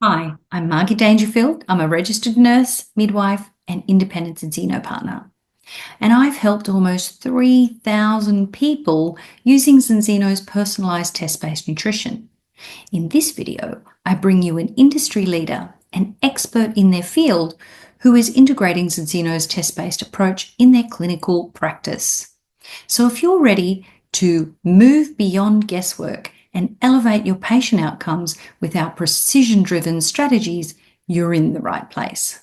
Hi, I'm Margie Dangerfield. I'm a registered nurse, midwife, and independent Auszino partner. And I've helped almost 3,000 people using Zinzino's personalised test-based nutrition. In this video, I bring you an industry leader, an expert in their field, who is integrating Zinzino's test-based approach in their clinical practice. So if you're ready to move beyond guesswork and elevate your patient outcomes with our precision-driven strategies, you're in the right place.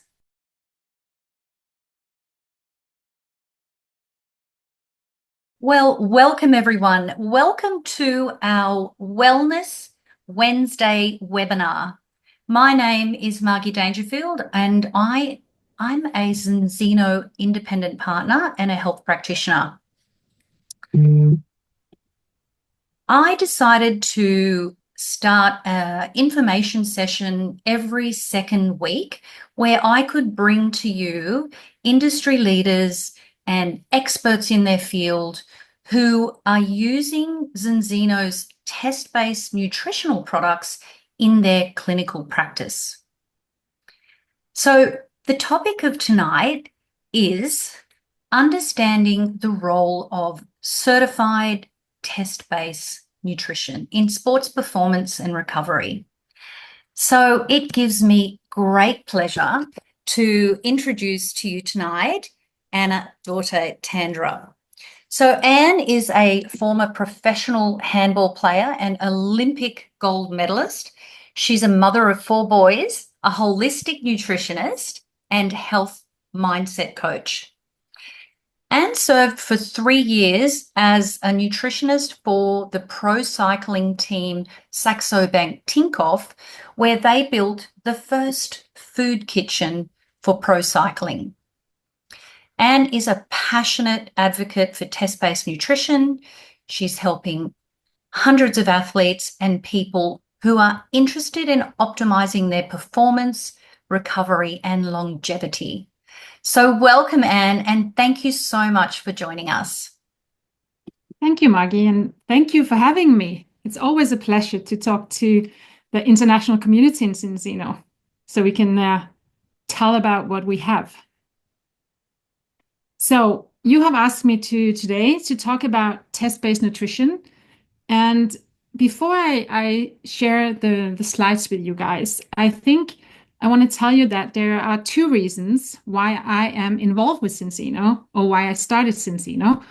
Well, welcome everyone. Welcome to our Wellness Wednesday webinar. My name is Margie Dangerfield and I'm a Zinzino independent partner and a health practitioner. I decided to start an information session every second week where I could bring to you industry leaders and experts in their field who are using Zinzino's test-based nutritional products in their clinical practice. So the topic of tonight is understanding the role of certified test-based nutrition in sports performance and recovery. So it gives me great pleasure to introduce to you tonight Dorthe Tanderup. So Anne is a former professional handball player and Olympic gold medalist. She's a mother of 4 boys, a holistic nutritionist, and health mindset coach. Anne served for 3 years as a nutritionist for the pro cycling team Saxo Bank Tinkoff, where they built the first food kitchen for pro cycling. Anne is a passionate advocate for test-based nutrition. She's helping hundreds of athletes and people who are interested in optimizing their performance, recovery, and longevity. So welcome, Anne, and thank you so much for joining us. Thank you, Maggie, and thank you for having me. It's always a pleasure to talk to the international community in Zinzino so we can tell about what we have. So you have asked me today to talk about test-based nutrition. And before I share the slides with you guys, I think I want to tell you that there are 2 reasons why I am involved with Zinzino or why I started Zinzino.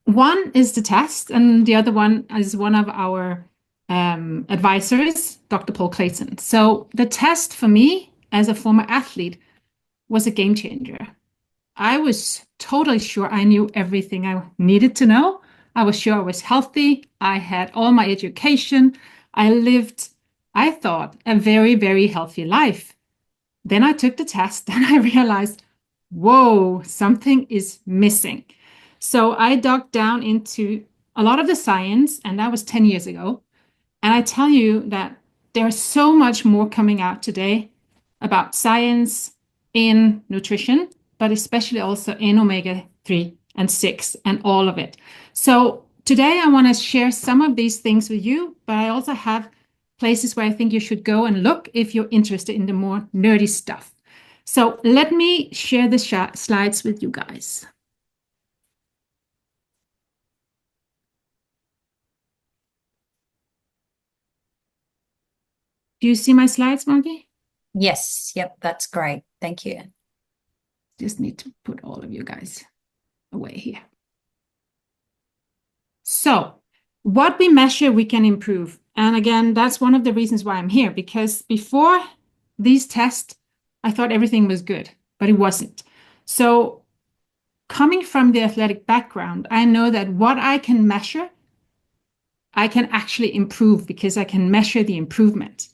One is the test, and the other one is one of our advisors, Dr. Paul Clayton. So the test for me as a former athlete was a game changer. I was totally sure I knew everything I needed to know. I was sure I was healthy. I had all my education. I lived, I thought, a very, very healthy life. Then I took the test and I realized, whoa, something is missing. So I dug down into a lot of the science, and that was 10 years ago. And I tell you that there's so much more coming out today about science in nutrition, but especially also in omega-3 and 6 and all of it. So today I want to share some of these things with you, but I also have places where I think you should go and look if you're interested in the more nerdy stuff. So let me share the slides with you guys. Do you see my slides, Maggie? Yes, yep, that's great. Thank you. Just need to put all of you guys away here. So what we measure, we can improve. And again, that's one of the reasons why I'm here, because before these tests, I thought everything was good, but it wasn't. So coming from the athletic background, I know that what I can measure, I can actually improve because I can measure the improvement.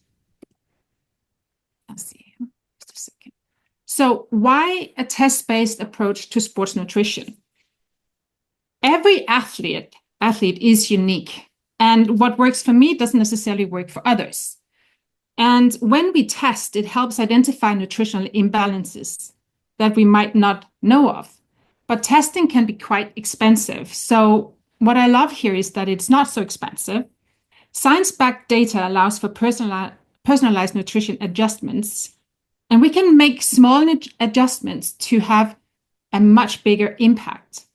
Let's see, just a second. So why a test-based approach to sports nutrition? Every athlete is unique, and what works for me doesn't necessarily work for others. And when we test, it helps identify nutritional imbalances that we might not know of. But testing can be quite expensive. So what I love here is that it's not so expensive. Science-backed data allows for personalized nutrition adjustments. And we can make small adjustments to have a much bigger impact.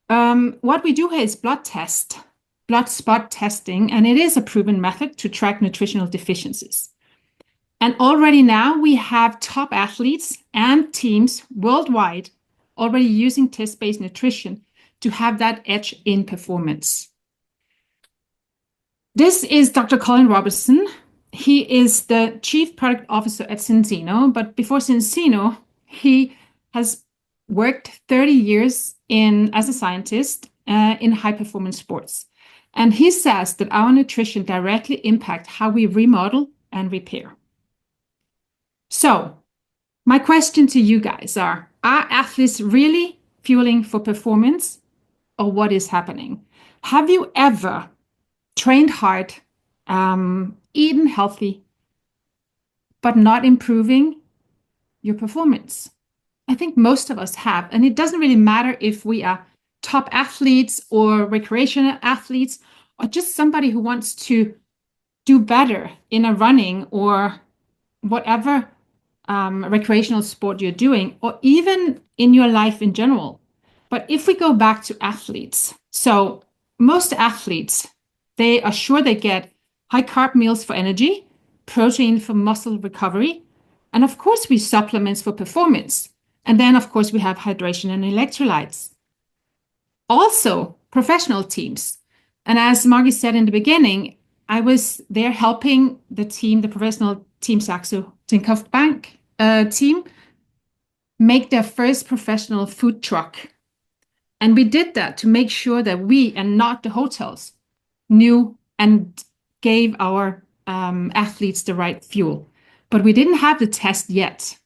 What we do here is blood spot testing, and it is a proven method to track nutritional deficiencies. And already now we have top athletes and teams worldwide already using test-based nutrition to have that edge in performance. This is Dr. Colin Robertson. He is the Chief Product Officer at Auszino, but before Auszino, he has worked 30 years as a scientist in high-performance sports. And he says that our nutrition directly impacts how we remodel and repair. So my question to you guys are athletes really fueling for performance, or what is happening? Have you ever trained hard, eaten healthy, but not improving your performance? I think most of us have. And it doesn't really matter if we are top athletes or recreational athletes, or just somebody who wants to do better in a running or whatever recreational sport you're doing, or even in your life in general. But if we go back to athletes, so most athletes, they are sure they get high carb meals for energy, protein for muscle recovery, and of course we supplements for performance. And then of course we have hydration and electrolytes. Also professional teams. And as Margie said in the beginning, I was there helping the team, the professional team Saxo Bank team, make their first professional food truck. And we did that to make sure that we, and not the hotels, knew and gave our athletes the right fuel. But we didn't have the test yet.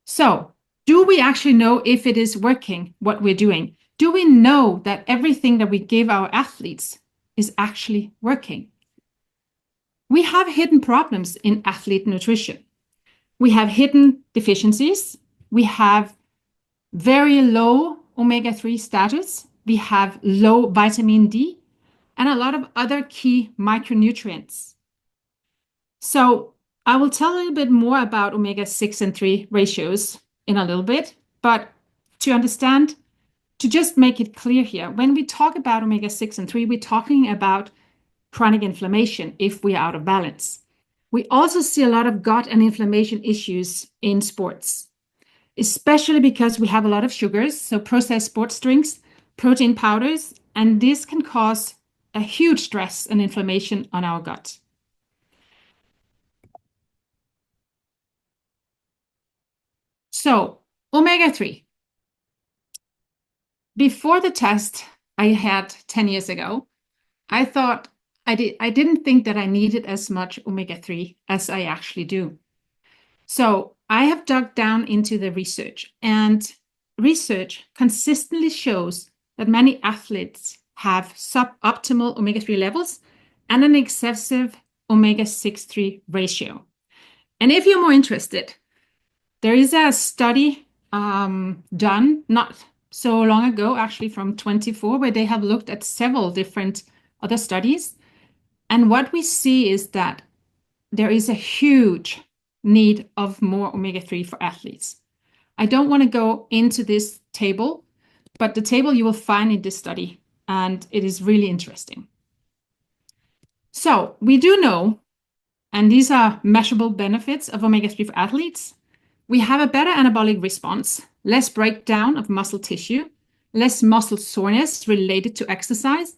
So, do we actually know if it is working, what we're doing? Do we know that everything that we give our athletes is actually working? We have hidden problems in athlete nutrition. We have hidden deficiencies. We have very low omega-3 status. We have low vitamin D and a lot of other key micronutrients. So I will tell a little bit more about omega-6 and 3 ratios in a little bit, but to understand, to just make it clear here, when we talk about omega-6 and 3, we're talking about chronic inflammation if we are out of balance. We also see a lot of gut and inflammation issues in sports, especially because we have a lot of sugars, so processed sports drinks, protein powders, and this can cause a huge stress and inflammation on our gut. So, omega-3. Before the test I had 10 years ago, I thought I didn't think that I needed as much omega-3 as I actually do. So I have dug down into the research, and research consistently shows that many athletes have suboptimal omega-3 levels and an excessive omega-6-3 ratio. And if you're more interested, there is a study done not so long ago, actually from 24, where they have looked at several different other studies. And what we see is that there is a huge need of more omega-3 for athletes. I don't want to go into this table, but the table you will find in this study, and it is really interesting. So we do know, and these are measurable benefits of omega-3 for athletes. We have a better anabolic response, less breakdown of muscle tissue, less muscle soreness related to exercise,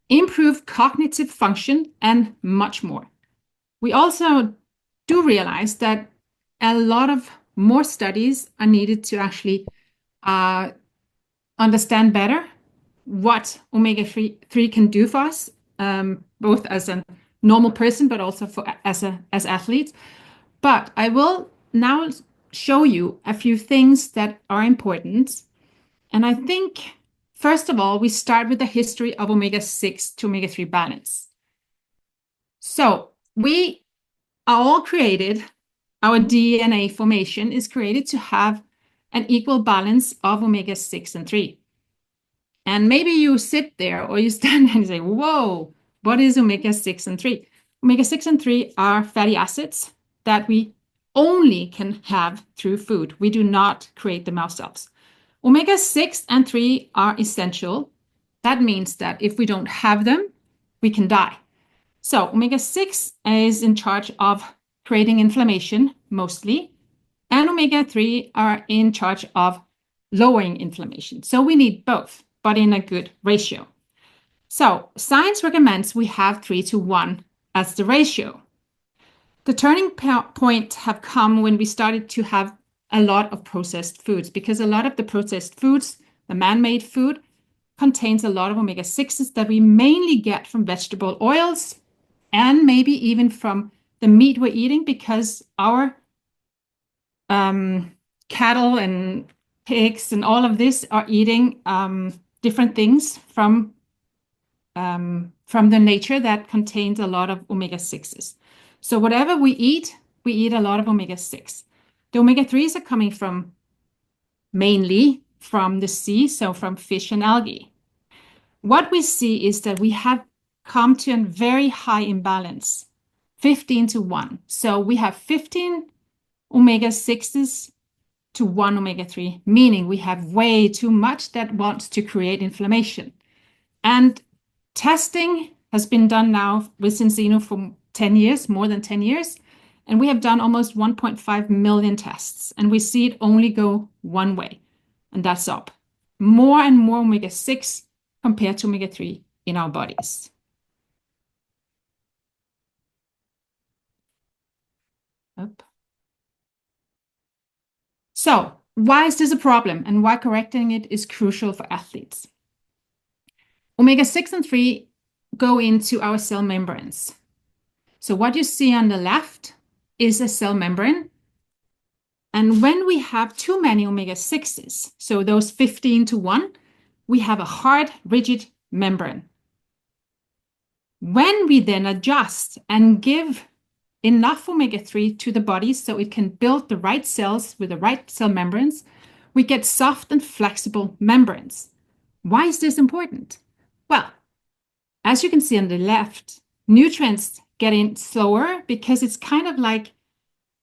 improved cognitive function, and much more. We also do realize that a lot of more studies are needed to actually understand better what omega-3 can do for us, both as a normal person, but also as athletes. But I will now show you a few things that are important. And I think, first of all, we start with the history of omega-6 to omega-3 balance. So we are all created, our DNA formation is created to have an equal balance of omega-6 and 3. And maybe you sit there or you stand and say, whoa, what is omega-6 and 3? Omega-6 and 3 are fatty acids that we only can have through food. We do not create them ourselves. Omega-6 and 3 are essential. That means that if we don't have them, we can die. So omega-6 is in charge of creating inflammation mostly, and omega-3 are in charge of lowering inflammation. So we need both, but in a good ratio. So science recommends we have 3:1 as the ratio. The turning point have come when we started to have a lot of processed foods, because a lot of the processed foods, the man-made food, contains a lot of omega-6s that we mainly get from vegetable oils and maybe even from the meat we're eating, because our cattle and pigs and all of this are eating different things from the nature that contains a lot of omega-6s. So whatever we eat a lot of omega-6. The omega-3s are coming from mainly from the sea, so from fish and algae. What we see is that we have come to a very high imbalance, 15:1. So we have 15 omega-6s to 1 omega-3, meaning we have way too much that wants to create inflammation. And testing has been done now with Auszino for 10 years, more than 10 years, and we have done almost 1.5 million tests, and we see it only go one way, and that's up. More and more omega-6 compared to omega-3 in our bodies. Up. So why is this a problem, and why correcting it is crucial for athletes? Omega-6 and 3 go into our cell membranes. So what you see on the left is a cell membrane. And when we have too many omega-6s, so those 15:1, we have a hard, rigid membrane. When we then adjust and give enough omega-3 to the body so it can build the right cells with the right cell membranes, we get soft and flexible membranes. Why is this important? Well, as you can see on the left, nutrients get in slower because it's kind of like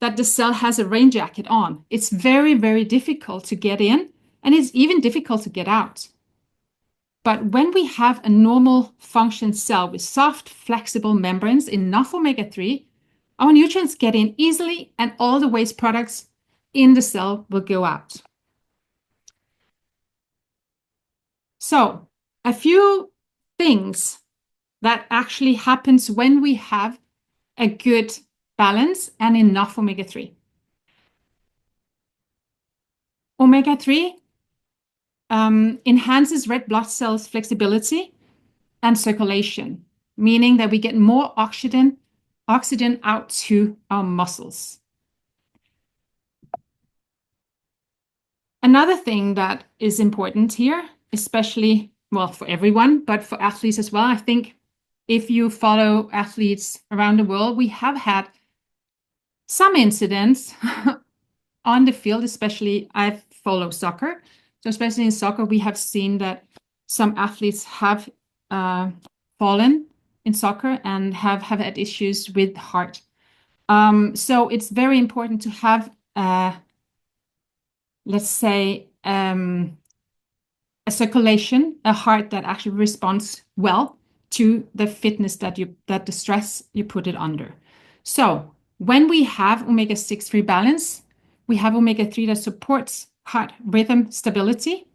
that the cell has a rain jacket on. It's very, very difficult to get in, and it's even difficult to get out. But when we have a normal function cell with soft, flexible membranes, enough omega-3, our nutrients get in easily, and all the waste products in the cell will go out. So a few things that actually happens when we have a good balance and enough omega-3. Omega-3 enhances red blood cells flexibility and circulation, meaning that we get more oxygen out to our muscles. Another thing that is important here, especially, well, for everyone, but for athletes as well, I think if you follow athletes around the world, we have had some incidents on the field, especially I follow soccer. So especially in soccer, we have seen that some athletes have fallen in soccer and have had issues with heart. So it's very important to have, let's say, a circulation, a heart that actually responds well to the fitness that the stress you put it under. So when we have omega-6 rebalance, we have omega-3 that supports heart rhythm stability.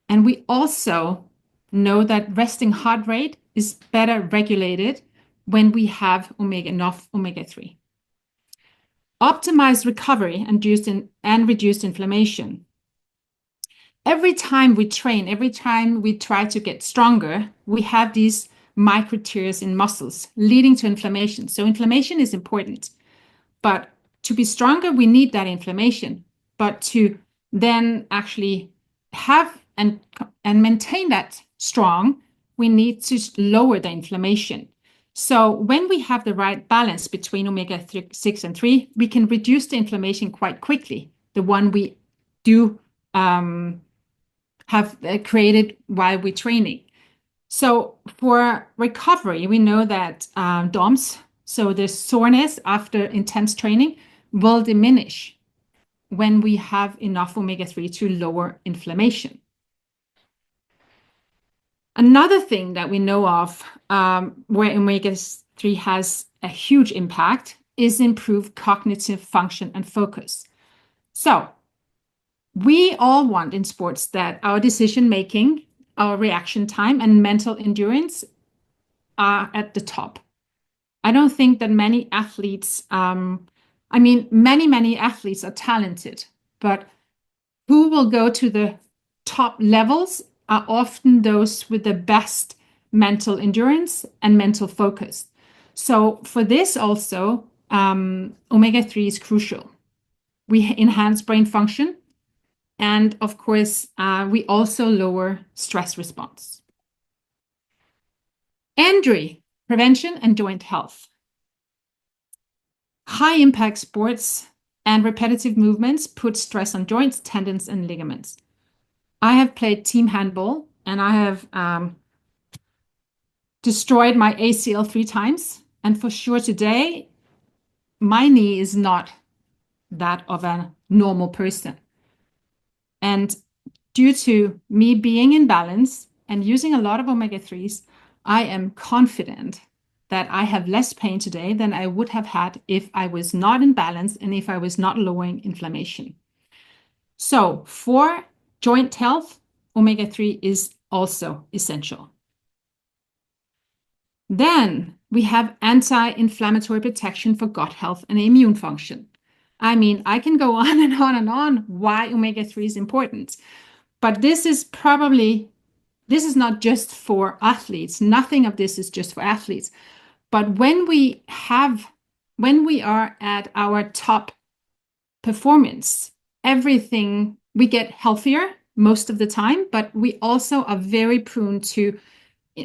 And we also know that resting heart rate is better regulated when we have enough omega-3. Optimized recovery and reduced inflammation. Every time we train, every time we try to get stronger, we have these micro tears in muscles leading to inflammation. So inflammation is important, but to be stronger, we need that inflammation. But to then actually have and maintain that strong, we need to lower the inflammation. So when we have the right balance between omega-6 and 3, we can reduce the inflammation quite quickly, the one we do have created while we're training. So for recovery, we know that DOMS, so the soreness after intense training, will diminish when we have enough omega-3 to lower inflammation. Another thing that we know of where omega-3 has a huge impact is improved cognitive function and focus. So we all want in sports that our decision making, our reaction time, and mental endurance are at the top. I don't think that many athletes, many athletes are talented, but who will go to the top levels are often those with the best mental endurance and mental focus. So for this also, omega-3 is crucial. We enhance brain function, and of course, we also lower stress response. Injury prevention and joint health. High impact sports and repetitive movements put stress on joints, tendons, and ligaments. I have played team handball and I have destroyed my ACL 3 times. And for sure today, my knee is not that of a normal person. And due to me being in balance and using a lot of omega-3s, I am confident that I have less pain today than I would have had if I was not in balance and if I was not lowering inflammation. So for joint health, omega-3 is also essential. Then we have anti-inflammatory protection for gut health and immune function. I mean, I can go on and on and on why omega-3 is important, but this is not just for athletes. Nothing of this is just for athletes. But when we are at our top performance, everything, we get healthier most of the time, but we also are very prone to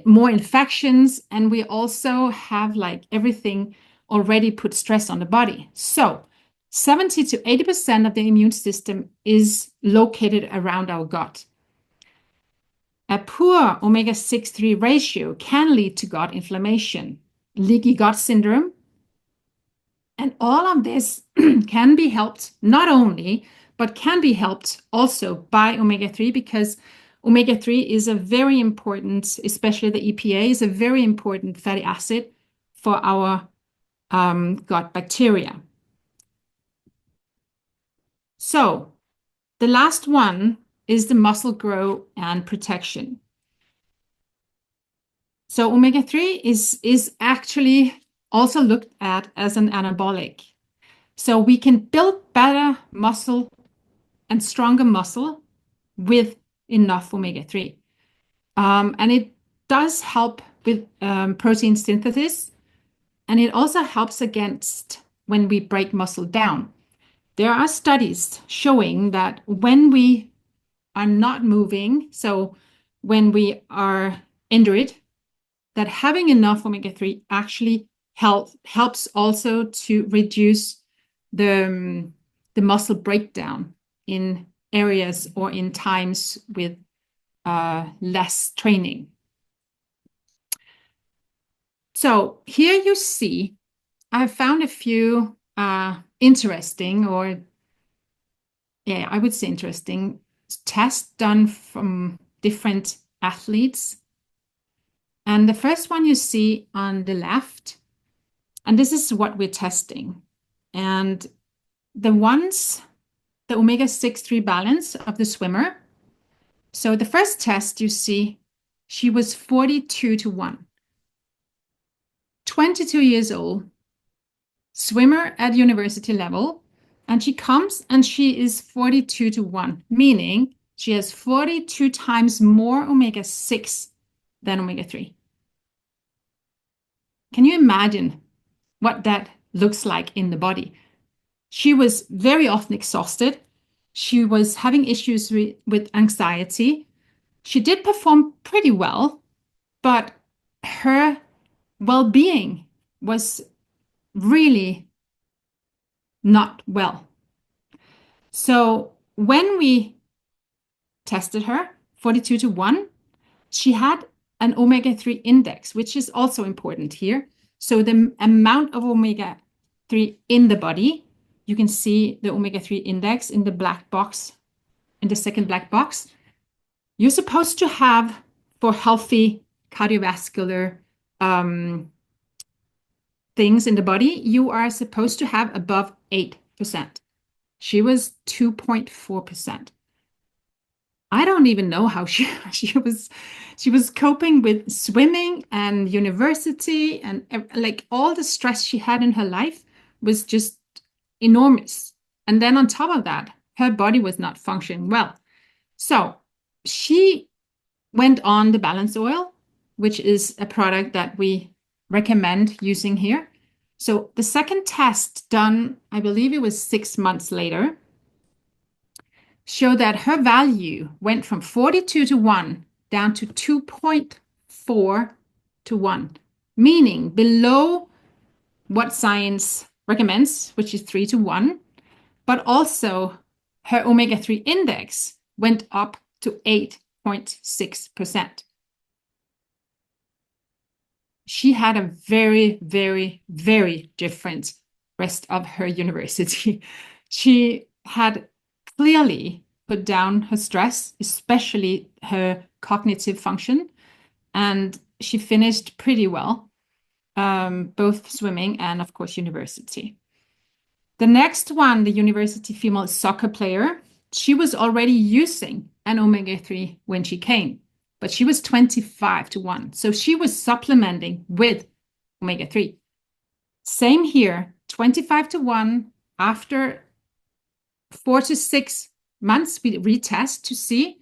more infections, and we also have like everything already put stress on the body. So 70 to 80% of the immune system is located around our gut. A poor omega-6-3 ratio can lead to gut inflammation, leaky gut syndrome, and all of this can be helped not only, but can be helped also by omega-3, because omega-3 is a very important, especially the EPA, is a very important fatty acid for our gut bacteria. So the last one is the muscle growth and protection. So omega-3 is actually also looked at as an anabolic. So we can build better muscle and stronger muscle with enough omega-3. And it does help with protein synthesis, and it also helps against when we break muscle down. There are studies showing that when we are not moving, so when we are injured, that having enough omega-3 actually helps also to reduce the muscle breakdown in areas or in times with less training. So here you see, I found a few interesting, or yeah, I would say interesting tests done from different athletes. And the first one you see on the left, and this is what we're testing. And the omega-6-3 balance of the swimmer. So the first test you see, she was 42-1. 22 years old, swimmer at university level, and she comes and she is 42-1, meaning she has 42 times more omega-6 than omega-3. Can you imagine what that looks like in the body? She was very often exhausted. She was having issues with anxiety. She did perform pretty well, but her well-being was really not well. So when we tested her 42-1, she had an omega-3 index, which is also important here. So the amount of omega-3 in the body, you can see the omega-3 index in the black box, in the second black box. You're supposed to have, for healthy cardiovascular things in the body, you are supposed to have above 8%. She was 2.4%. I don't even know how she was coping with swimming and university and like all the stress she had in her life was just enormous. And then on top of that, her body was not functioning well. So she went on the balance oil, which is a product that we recommend using here. So the second test done, I believe it was 6 months later, showed that her value went from 42 to 1 down to 2.4 to 1, meaning below what science recommends, which is 3 to 1, but also her omega-3 index went up to 8.6%. She had a very, very, very different rest of her university. She had clearly put down her stress, especially her cognitive function, and she finished pretty well, both swimming and, of course, university. The next one, the university female soccer player, she was already using an omega-3 when she came, but she was 25 to 1. So she was supplementing with omega-3. Same here, 25 to 1. After 4 to 6 months, we retest to see,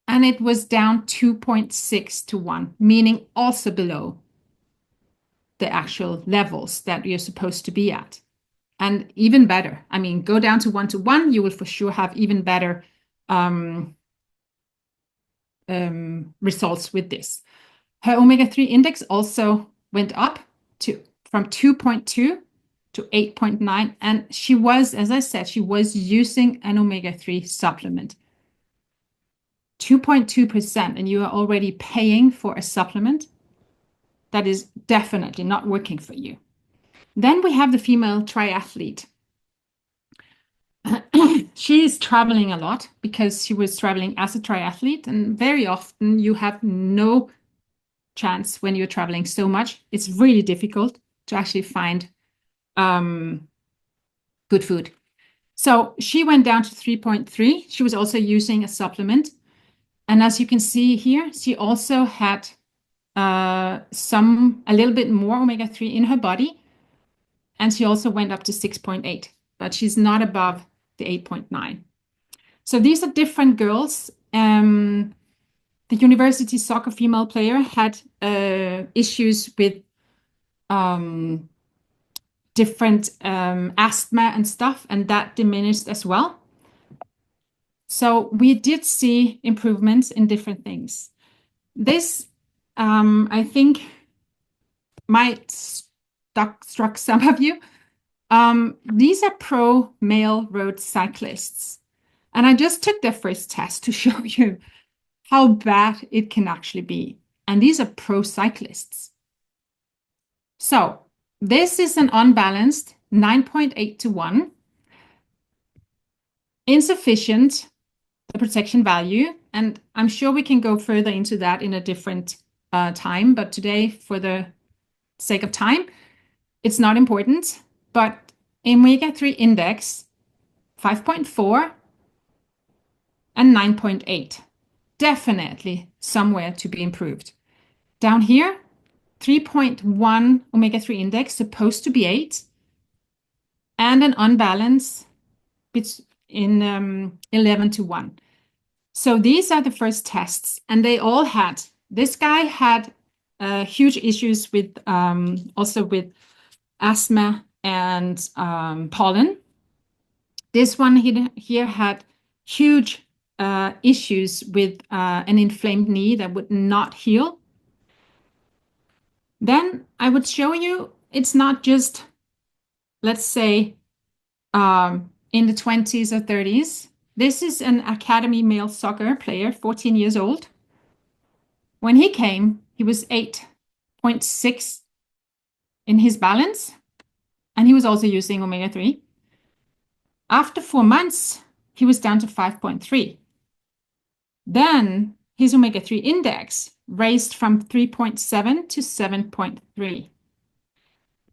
and it was down 2.6 to 1, meaning also below the actual levels that you're supposed to be at. And even better, I mean, go down to 1, you will for sure have even better results with this. Her omega-3 index also went up from 2.2 to 8.9. And she was, as I said, she was using an omega-3 supplement. 2.2%, and you are already paying for a supplement that is definitely not working for you. Then we have the female triathlete. She is traveling a lot because she was traveling as a triathlete, and very often you have no chance when you're traveling so much. It's really difficult to actually find good food. So she went down to 3.3. She was also using a supplement. And as you can see here, she also had a little bit more omega-3 in her body. And she also went up to 6.8, but she's not above the 8.9. So these are different girls. The university soccer female player had issues with different asthma and stuff, and that diminished as well. So we did see improvements in different things. This, I think, might struck some of you. These are pro male road cyclists. And I just took their first test to show you how bad it can actually be. And these are pro cyclists. So this is an unbalanced 9.8 to 1. Insufficient, the protection value. And I'm sure we can go further into that in a different time. But today, for the sake of time, it's not important. But omega-3 index, 5.4 and 9.8. Definitely somewhere to be improved. Down here, 3.1 omega-3 index, supposed to be 8, and an unbalance in 11 to 1. So these are the first tests, and they all had, this guy had huge issues with also with asthma and pollen. This one here had huge issues with an inflamed knee that would not heal. Then I would show you it's not just, let's say, in the 20s or 30s. This is an academy male soccer player, 14 years old. When he came, he was 8.6 in his balance, and he was also using omega-3. After 4 months, he was down to 5.3. Then his omega-3 index raised from 3.7 to 7.3.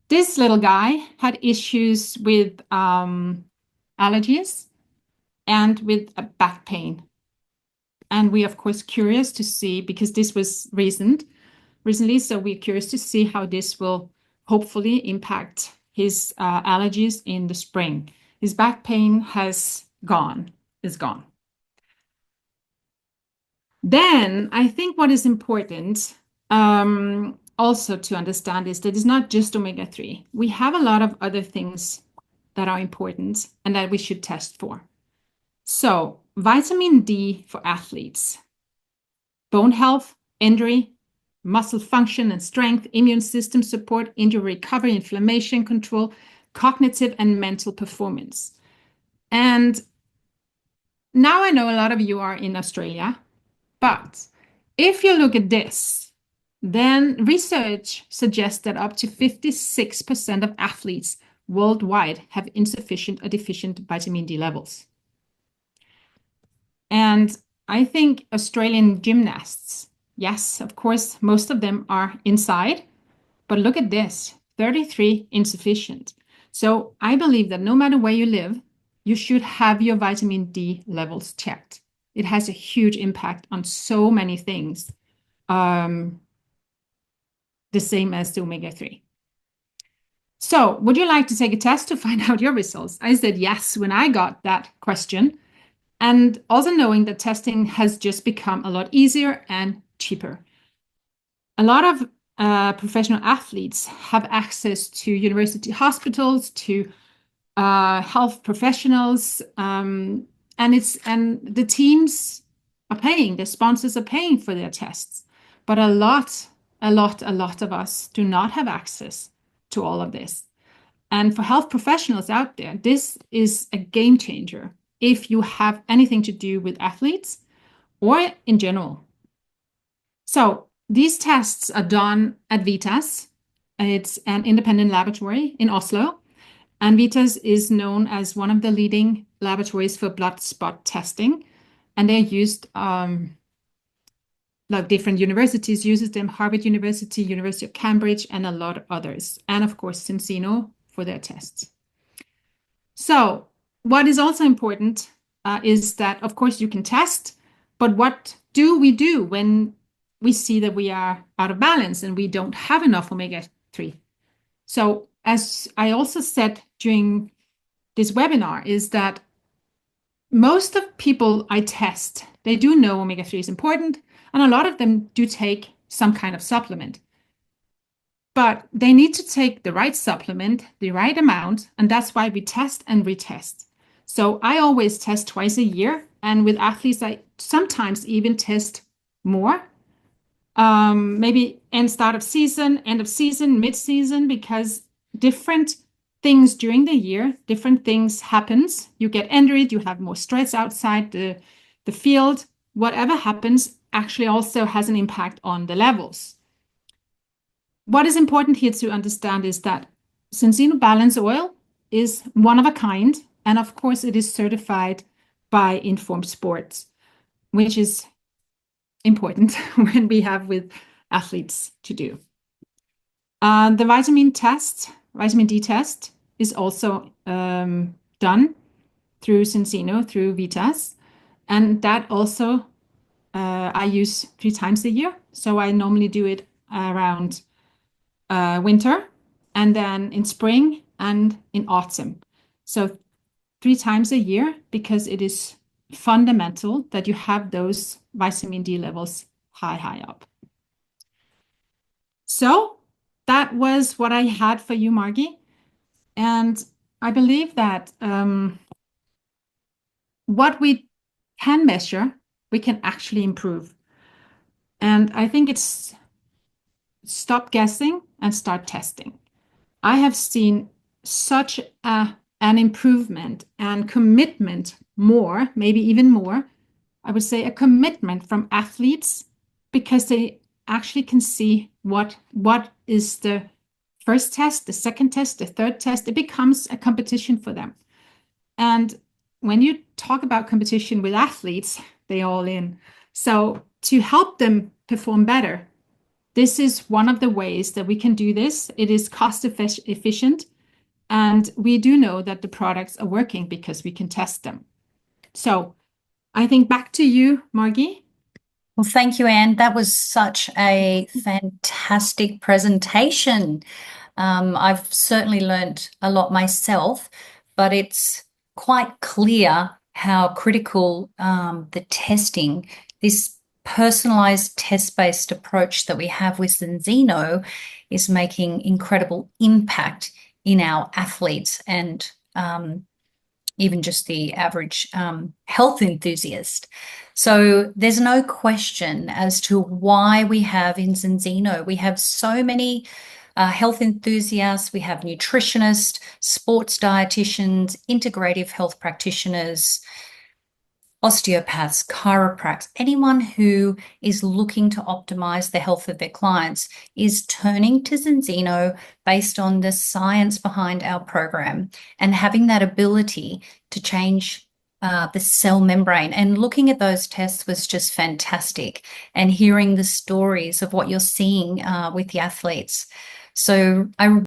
This little guy had issues with allergies and with a back pain. And we, of course, curious to see, because this was recently, so we're curious to see how this will hopefully impact his allergies in the spring. His back pain is gone. Then I think what is important also to understand is that it's not just omega-3. We have a lot of other things that are important and that we should test for. So vitamin D for athletes, bone health, injury, muscle function and strength, immune system support, injury recovery, inflammation control, cognitive and mental performance. And now I know a lot of you are in Australia, but if you look at this, then research suggests that up to 56% of athletes worldwide have insufficient or deficient vitamin D levels. And I think Australian gymnasts, yes, of course, most of them are inside, but look at this, 33 insufficient. So I believe that no matter where you live, you should have your vitamin D levels checked. It has a huge impact on so many things, the same as the omega-3. So would you like to take a test to find out your results? I said yes when I got that question. And also knowing that testing has just become a lot easier and cheaper. A lot of professional athletes have access to university hospitals, to health professionals, and the teams are paying, the sponsors are paying for their tests. But a lot of us do not have access to all of this. And for health professionals out there, this is a game changer if you have anything to do with athletes or in general. So these tests are done at Vitas. It's an independent laboratory in Oslo. And Vitas is known as one of the leading laboratories for blood spot testing. And they're used, like different universities uses them, Harvard University, University of Cambridge, and a lot of others. And of course, Auszino for their tests. So what is also important is that, of course, you can test, but what do we do when we see that we are out of balance and we don't have enough omega-3? So as I also said during this webinar, is that most of people I test, they do know omega-3 is important, and a lot of them do take some kind of supplement. But they need to take the right supplement, the right amount, and that's why we test and retest. So I always test twice a year, and with athletes, I sometimes even test more. Maybe start of season, end of season, mid-season, because different things during the year, different things happens. You get injured, you have more stress outside the field. Whatever happens actually also has an impact on the levels. What is important here to understand is that Auszino Balance Oil is one of a kind, and of course it is certified by Informed Sports, which is important when we have with athletes to do. The vitamin D test, is also done through Auszino, through Vitas, and that also I use 3 times a year. So I normally do it around winter, and then in spring and in autumn. So 3 times a year, because it is fundamental that you have those vitamin D levels high up. So that was what I had for you, Margie. And I believe that what we can measure, we can actually improve. And I think it's stop guessing and start testing. I have seen such an improvement and commitment more, maybe even more, I would say a commitment from athletes, because they actually can see what is the first test, the second test, the third test. It becomes a competition for them. And when you talk about competition with athletes, they all in. So to help them perform better, this is one of the ways that we can do this. It is cost efficient. And we do know that the products are working because we can test them. So I think back to you, Margie. Well, thank you, Anne. That was such a fantastic presentation. I've certainly learnt a lot myself, but it's quite clear how critical the testing, this personalized test-based approach that we have with Enzino, is making incredible impact in our athletes and even just the average health enthusiast. So there's no question as to why we have in Enzino, we have so many health enthusiasts, we have nutritionists, sports dietitians, integrative health practitioners, osteopaths, chiropractors, anyone who is looking to optimize the health of their clients is turning to Enzino based on the science behind our program and having that ability to change the cell membrane. And looking at those tests was just fantastic, and hearing the stories of what you're seeing with the athletes. So I